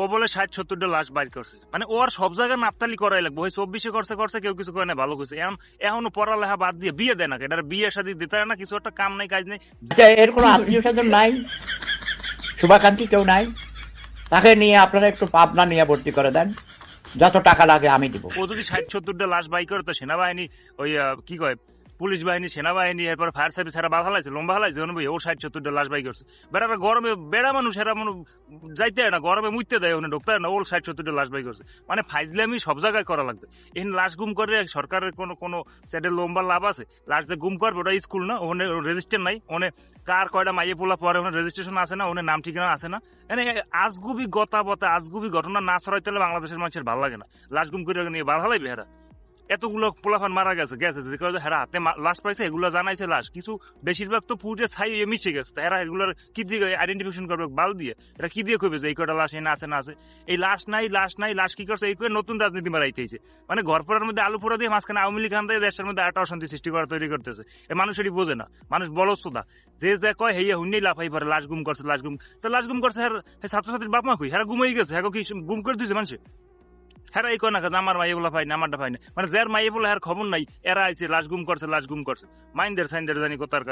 ও বলে 60-70টা লাশ বাইর করছে, মানে ও আর সব জায়গায় নাপতালি করাই লাগবে। ওই 24-এ করছে কেউ কিছু করে না, ভালো করছে। এখনো পড়ালেখা বাদ দিয়ে বিয়ে দেয় না, এটার বিয়ে শাদী দিতে হয় না, কিছু একটা কাম নাই কাজ নেই। আচ্ছা, এর কোনো আত্মীয় স্বজন নাই? শুভাকাঙ্ক্ষী কেউ নাই? তাকে নিয়ে আপনারা একটু পাবনা নিয়ে ভর্তি করে দেন, যত টাকা লাগে আমি দিব। ও যদি 60-70টা লাশ বাই করে, তো সেনাবাহিনী ওই কি কয় পুলিশ বাহিনী, সেনাবাহিনী, এরপর ফায়ার সার্ভিস এরা বাধা লাইছে, লম্বা হালাইছে, ভাই ও 60-70টা লাশ বাই করছে। বেড়ারা গরমে, বেড়া মানুষ এরা মনে যাইতে হয় না, গরমে মুইতে দেয়, ওখানে ঢুকতে হয় না, ওর 60-70টা লাশ বাই করছে। মানে ফাইজলামি সব জায়গায় করা লাগবে। এই লাশ গুম করে সরকারের কোনো সেটা লম্বা লাভ আছে? লাশ যে গুম করবে, ওটা স্কুল না, ওখানে রেজিস্টার নাই, ওখানে কার কয়টা মাইয়ে পোলা পরে, ওখানে রেজিস্ট্রেশন আছে না, ওখানে নাম ঠিকানা আছে না। মানে আজগুবি গতাবতা, আজগুবি ঘটনা না ছড়াইতে হলে বাংলাদেশের মানুষের ভালো লাগে না। লাশ গুম করে নিয়ে বাধা লাইবে হেরা। এতগুলো পোলাফান মারা গেছে যে কারণে হেরা হাতে লাশ পাইছে, এগুলো জানাইছে লাশ। কিছু বেশিরভাগ তো পুড়ে ছাই মিশে গেছে, এরা এগুলোর কি দিয়ে আইডেন্টিফিকেশন করবে? বাল দিয়ে। এটা কি দিয়ে কইবে যে এই কয়টা লাশ এনে আছে না আছে? এই লাশ নাই, লাশ কি করছে? এই করে নতুন রাজনীতি মারাইতেছে। মানে ঘর পোড়ার মধ্যে আলু পোড়া দিয়ে মাঝখানে আওয়ামী লীগ আনতে দেশের মধ্যে একটা অশান্তি সৃষ্টি করা তৈরি করতেছে। এ মানুষেরই বোঝে না, মানুষ বলছোদা। যে কয় হেয়া হুন্নেই লাফাই পারে, লাশ গুম করছে, লাশ গুম। তো লাশ গুম করছে ছাত্রছাত্রীর বাপ মা কই? হেরা গুমাই গেছে, হ্যাঁ কি গুম করে দিয়েছে মানুষে? হ্যাঁ এই কয় না আমার মাইয়ে বলা পাই না, আমারটা পাই না, মানে যার মাইয়ে বলে হ্যার খবর নাই, এরা আইছে লাশ গুম করছে। মাইন্দের সাইন্দের জানি কোথার